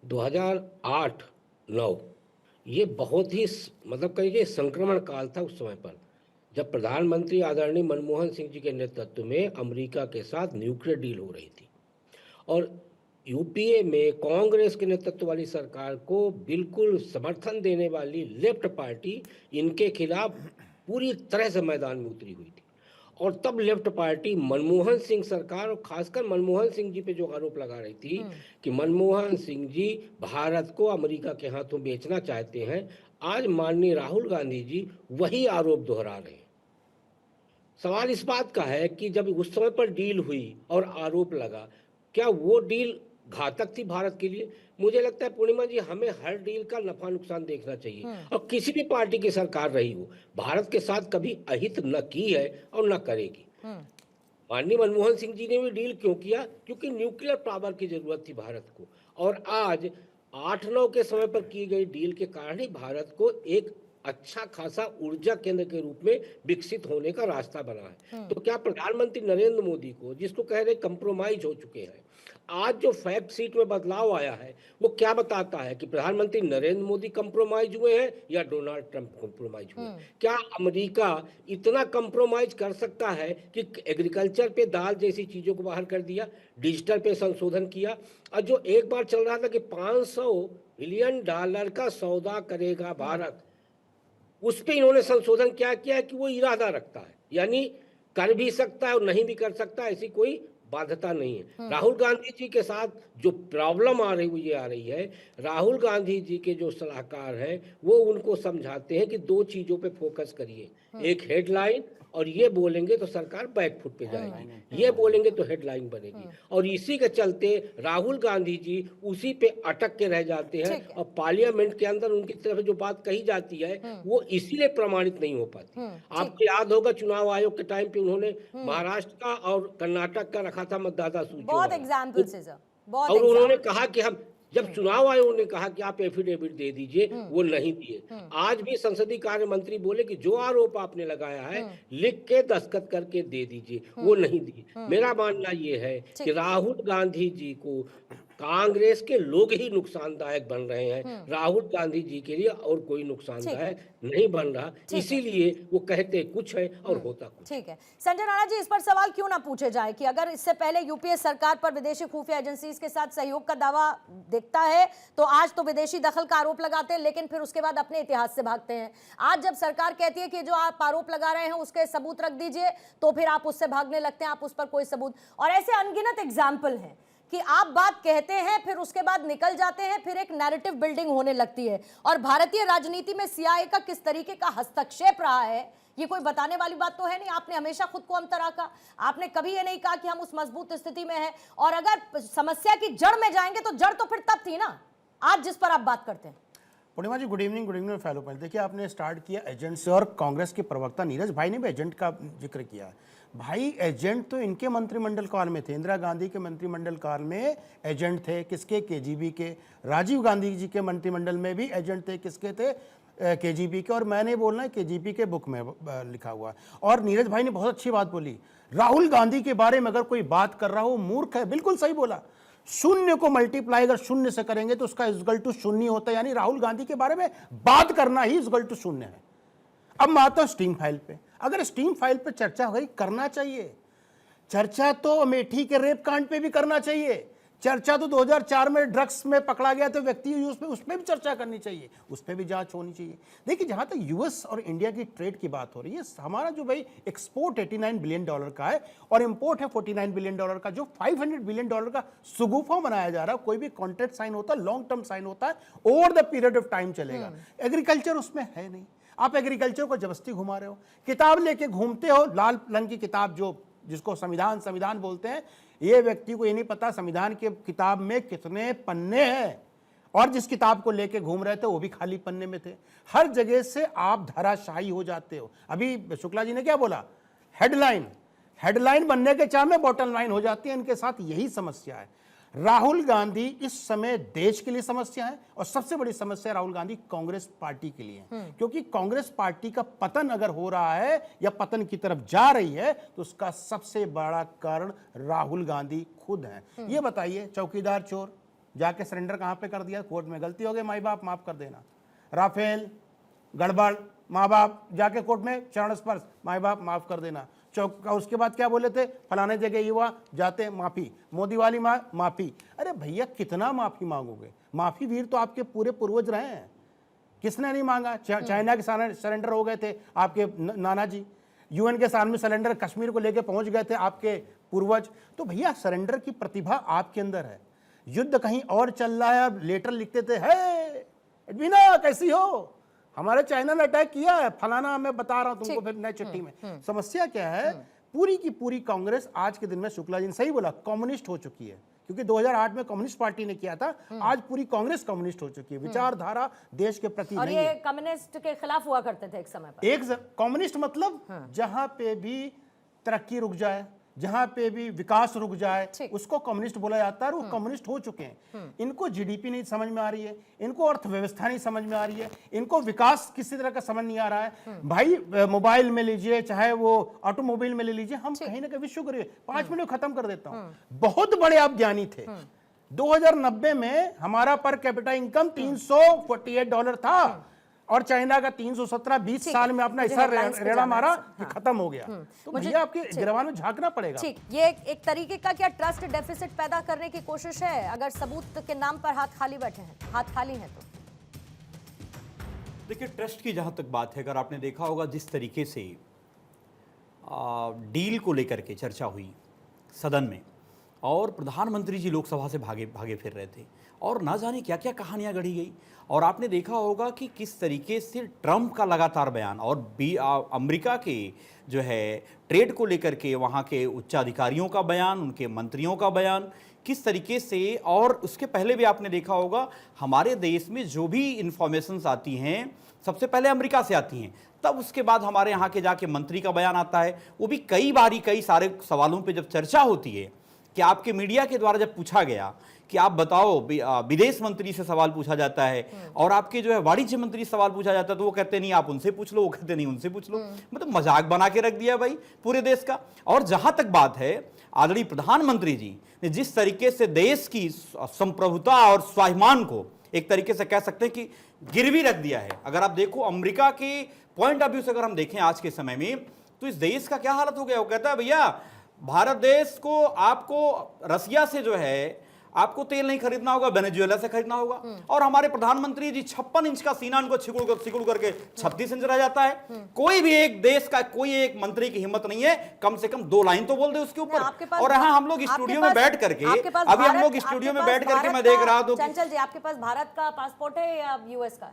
2008-9 ये बहुत ही मतलब कहिए संक्रमण काल था उस समय पर, जब प्रधानमंत्री आदरणीय मनमोहन सिंह जी के नेतृत्व में अमेरिका के साथ न्यूक्लियर डील हो रही थी। और यूपीए में कांग्रेस के नेतृत्व वाली सरकार को बिल्कुल समर्थन देने वाली लेफ्ट पार्टी इनके खिलाफ पूरी तरह से मैदान में उतरी हुई थी। और तब लेफ्ट पार्टी मनमोहन सिंह सरकार और खासकर मनमोहन सिंह जी पे जो आरोप लगा रही थी कि मनमोहन सिंह जी भारत को अमेरिका के हाथों बेचना चाहते हैं, आज माननीय राहुल गांधी जी वही आरोप दोहरा रहे हैं। सवाल इस बात का है कि जब उस समय पर डील हुई और आरोप लगा, क्या वो डील घातक थी भारत के लिए? मुझे लगता है पूर्णिमा जी, हमें हर डील का नफा नुकसान देखना चाहिए। और किसी भी पार्टी की सरकार रही हो, भारत के साथ कभी अहित न की है और न करेगी। माननीय मनमोहन सिंह जी ने भी डील क्यों किया? क्योंकि न्यूक्लियर पावर की जरूरत थी भारत को। और आज 8-9 के समय पर की गई डील के कारण ही भारत को एक अच्छा खासा ऊर्जा केंद्र के रूप में विकसित होने का रास्ता बना है। तो क्या प्रधानमंत्री नरेंद्र मोदी को, जिसको कह रहे कंप्रोमाइज हो चुके हैं, आज जो फैक्ट शीट में बदलाव आया है वो क्या बताता है कि प्रधानमंत्री नरेंद्र मोदी कंप्रोमाइज हुए हैं या डोनाल्ड ट्रंप कंप्रोमाइज हुए? क्या अमेरिका इतना कंप्रोमाइज कर सकता है कि एग्रीकल्चर पे दाल जैसी चीजों को बाहर कर दिया, डिजिटल पे संशोधन किया, और जो एक बार चल रहा था कि $500 बिलियन का सौदा करेगा भारत, उस पे इन्होंने संशोधन क्या किया है कि वो इरादा रखता है, यानी कर भी सकता है और नहीं भी कर सकता, ऐसी कोई बाध्यता नहीं है। राहुल गांधी जी के साथ जो प्रॉब्लम आ रही हुई आ रही है, राहुल गांधी जी के जो सलाहकार हैं वो उनको समझाते हैं कि दो चीजों पे फोकस करिए, एक हेडलाइन, और ये बोलेंगे तो सरकार बैकफुट पे जाएगी, ये बोलेंगे तो हेडलाइन बनेगी। और इसी के चलते राहुल गांधी जी उसी पे अटक के रह जाते हैं और पार्लियामेंट के अंदर उनकी तरफ जो बात कही जाती है वो इसीलिए प्रमाणित नहीं हो पाती। आपको याद होगा चुनाव आयोग के टाइम पे उन्होंने महाराष्ट्र का और कर्नाटक का रखा था मतदाता सूचियों बहुत वाला, एग्जाम्पल्स है सर, बहुत और उन्होंने एग्जाम्पल। कहा कि हम, जब चुनाव आयोग ने कहा कि आप एफिडेविट दे दीजिए, वो नहीं दिए। आज भी संसदीय कार्य मंत्री बोले कि जो आरोप आपने लगाया है लिख के दस्तखत करके दे दीजिए, वो नहीं दिए। मेरा मानना ये है कि राहुल गांधी जी को कांग्रेस के लोग ही नुकसानदायक बन रहे हैं, राहुल गांधी जी के लिए और कोई नुकसानदायक नहीं बन रहा, इसीलिए वो कहते कुछ है और होता कुछ। ठीक है संजय राणा जी, इस पर सवाल क्यों ना पूछे जाए कि अगर इससे पहले यूपीए सरकार पर विदेशी खुफिया एजेंसीज के साथ सहयोग का दावा दिखता है तो आज तो विदेशी दखल का आरोप लगाते हैं, लेकिन फिर उसके बाद अपने इतिहास से भागते हैं। आज जब सरकार कहती है कि जो आप आरोप लगा रहे हैं उसके सबूत रख दीजिए, तो फिर आप उससे भागने लगते हैं, आप उस पर कोई सबूत, और ऐसे अनगिनत एग्जाम्पल हैं कि आप बात कहते हैं फिर उसके बाद निकल जाते हैं, फिर एक नैरेटिव बिल्डिंग होने लगती है। और भारतीय राजनीति में सीआईए का किस तरीके का हस्तक्षेप रहा है ये कोई बताने वाली बात तो है नहीं। आपने हमेशा खुद को हमतर रखा, आपने कभी ये नहीं कहा कि हम उस मजबूत स्थिति में हैं, और अगर समस्या की जड़ में जाएंगे तो जड़ तो फिर तब थी ना आज जिस पर आप बात करते हैं। पूर्णिमा जी गुड इवनिंग फैलो पॉइंट। देखिए आपने स्टार्ट किया एजेंट से और कांग्रेस के प्रवक्ता नीरज भाई ने भी एजेंट का जिक्र किया है। भाई एजेंट तो इनके मंत्रिमंडल काल में थे, इंदिरा गांधी के मंत्रिमंडल काल में एजेंट थे, किसके? केजीबी के। राजीव गांधी जी के मंत्रिमंडल में भी एजेंट थे, किसके थे? केजीबी के। और मैंने बोलना है केजीबी के बुक में लिखा हुआ। और नीरज भाई ने बहुत अच्छी बात बोली, राहुल गांधी के बारे में अगर कोई बात कर रहा हो मूर्ख है, बिल्कुल सही बोला। शून्य को मल्टीप्लाई अगर शून्य से करेंगे तो उसका इक्वल टू शून्य होता है, यानी राहुल गांधी के बारे में बात करना ही इक्वल टू शून्य है। अब मैं आता हूं स्टीम फाइल पे। अगर स्टीम फाइल पे चर्चा हो गई, करना चाहिए चर्चा, तो अमेठी के रेप कांड पे भी करना चाहिए चर्चा, तो 2004 में ड्रग्स में पकड़ा गया तो व्यक्ति उस पर भी चर्चा करनी चाहिए, उस पर भी जांच होनी चाहिए। देखिए जहां तक यूएस और इंडिया की ट्रेड की बात हो रही है, हमारा जो भाई एक्सपोर्ट $89 बिलियन का है और इंपोर्ट है $49 बिलियन का, जो $500 बिलियन का सुगुफा बनाया जा रहा है। कोई भी कॉन्ट्रैक्ट साइन होता है, लॉन्ग टर्म साइन होता है, over the period of time चलेगा। एग्रीकल्चर उसमें है नहीं, आप एग्रीकल्चर को जबरदस्ती घुमा रहे हो। किताब लेके घूमते हो, लाल रंग की किताब जो जिसको संविधान बोलते हैं, ये व्यक्ति को ये नहीं पता संविधान की किताब में कितने पन्ने हैं, और जिस किताब को लेके घूम रहे थे वो भी खाली पन्ने में थे। हर जगह से आप धराशायी हो जाते हो। अभी शुक्ला जी ने क्या बोला, हेडलाइन बनने के चाह में बॉटम लाइन हो जाती है। इनके साथ यही समस्या है। राहुल गांधी इस समय देश के लिए समस्या है, और सबसे बड़ी समस्या राहुल गांधी कांग्रेस पार्टी के लिए है, क्योंकि कांग्रेस पार्टी का पतन अगर हो रहा है या पतन की तरफ जा रही है तो उसका सबसे बड़ा कारण राहुल गांधी खुद है। ये बताइए, चौकीदार चोर जाके सरेंडर कहाँ पे कर दिया? कोर्ट में। गलती हो गई, माई बाप माफ कर देना। राफेल गड़बड़, माँ बाप जाके कोर्ट में चरण स्पर्श, माई बाप माफ कर देना। चौक उसके बाद क्या बोले थे? फलाने जगह ये हुआ, जाते माफी। मोदी वाली माफी। अरे भैया कितना माफी मांगोगे? माफी वीर तो आपके पूरे पूर्वज रहे हैं, किसने नहीं मांगा? चाइना के सरेंडर हो गए थे आपके नाना जी, यूएन के सामने सरेंडर कश्मीर को लेके पहुंच गए थे आपके पूर्वज। तो भैया सरेंडर की प्रतिभा आपके अंदर है। युद्ध कहीं और चल रहा है, अब लेटर लिखते थे, हे एडवीना कैसी हो, हमारे चाइना ने अटैक किया है, फलाना मैं बता रहा हूं तुमको, फिर नई चिट्ठी में। समस्या क्या है? पूरी की पूरी कांग्रेस आज के दिन में, शुक्ला जी ने सही बोला, कम्युनिस्ट हो चुकी है। क्योंकि 2008 में कम्युनिस्ट पार्टी ने किया था, आज पूरी कांग्रेस कम्युनिस्ट हो चुकी है। विचारधारा देश के प्रति और नहीं ये है। कम्युनिस्ट के खिलाफ हुआ करते थे एक समय पर। कम्युनिस्ट मतलब जहां पे भी तरक्की रुक जाए, जहां पे भी विकास रुक जाए, उसको कम्युनिस्ट बोला जाता है। और वो कम्युनिस्ट हो चुके हैं। इनको जीडीपी नहीं समझ में आ रही है, इनको अर्थव्यवस्था नहीं समझ में आ रही है, इनको विकास किसी तरह का समझ नहीं आ रहा है। भाई मोबाइल में लीजिए, चाहे वो ऑटोमोबाइल में ले लीजिए, हम कहीं ना कहीं विश्व करिए, 5 मिनट में खत्म कर देता हूं। बहुत बड़े आप ज्ञानी थे। 2090 में हमारा पर कैपिटा इनकम $348 था और चाइना का 317। 20 साल में अपना हिस्सा रेड़ा मारा, ये खत्म हो गया। तो भैया आपके गिरवान में झांकना पड़ेगा। ठीक, ये एक तरीके का क्या ट्रस्ट डेफिसिट पैदा करने की कोशिश है? अगर सबूत के नाम पर हाथ खाली बैठे हैं, हाथ खाली हैं तो देखिए, ट्रस्ट की जहां तक बात है, अगर आपने देखा होगा जिस तरीके से डील को लेकर के चर्चा हुई सदन में, और प्रधानमंत्री जी लोकसभा से भागे फिर रहे थे, और ना जाने क्या क्या कहानियां गढ़ी गई। और आपने देखा होगा कि किस तरीके से ट्रंप का लगातार बयान और अमेरिका के जो है ट्रेड को लेकर के वहाँ के उच्चाधिकारियों का बयान, उनके मंत्रियों का बयान, किस तरीके से, और उसके पहले भी आपने देखा होगा हमारे देश में जो भी इंफॉर्मेशंस आती हैं सबसे पहले अमेरिका से आती हैं, तब उसके बाद हमारे यहाँ के जाके मंत्री का बयान आता है। वो भी कई सारे सवालों पर जब चर्चा होती है कि आपके मीडिया के द्वारा जब पूछा गया कि आप बताओ, विदेश मंत्री से सवाल पूछा जाता है और आपके जो है वाणिज्य मंत्री से सवाल पूछा जाता है, तो वो कहते नहीं आप उनसे पूछ लो, वो कहते नहीं उनसे पूछ लो। मतलब मजाक बना के रख दिया भाई पूरे देश का। और जहां तक बात है, आदरणीय प्रधानमंत्री जी ने जिस तरीके से देश की संप्रभुता और स्वाभिमान को एक तरीके से कह सकते हैं कि गिरवी रख दिया है। अगर आप देखो अमेरिका के पॉइंट ऑफ व्यू से अगर हम देखें आज के समय में, तो इस देश का क्या हालत हो गया। वो कहता है भैया भारत देश को, आपको रसिया से जो है आपको तेल नहीं खरीदना होगा, वेनेजुएला से खरीदना होगा। और हमारे प्रधानमंत्री जी 56 इंच का सीना उनको सिकुड़ करके 36 इंच रह जाता है। कोई भी एक देश का कोई एक मंत्री की हिम्मत नहीं है कम से कम 2 लाइन तो बोल दे उसके ऊपर। और यहाँ हम लोग स्टूडियो में बैठ करके, अभी हम लोग स्टूडियो में बैठ करके मैं देख रहा था, चंचल जी आपके पास भारत का पासपोर्ट है या यूएस का?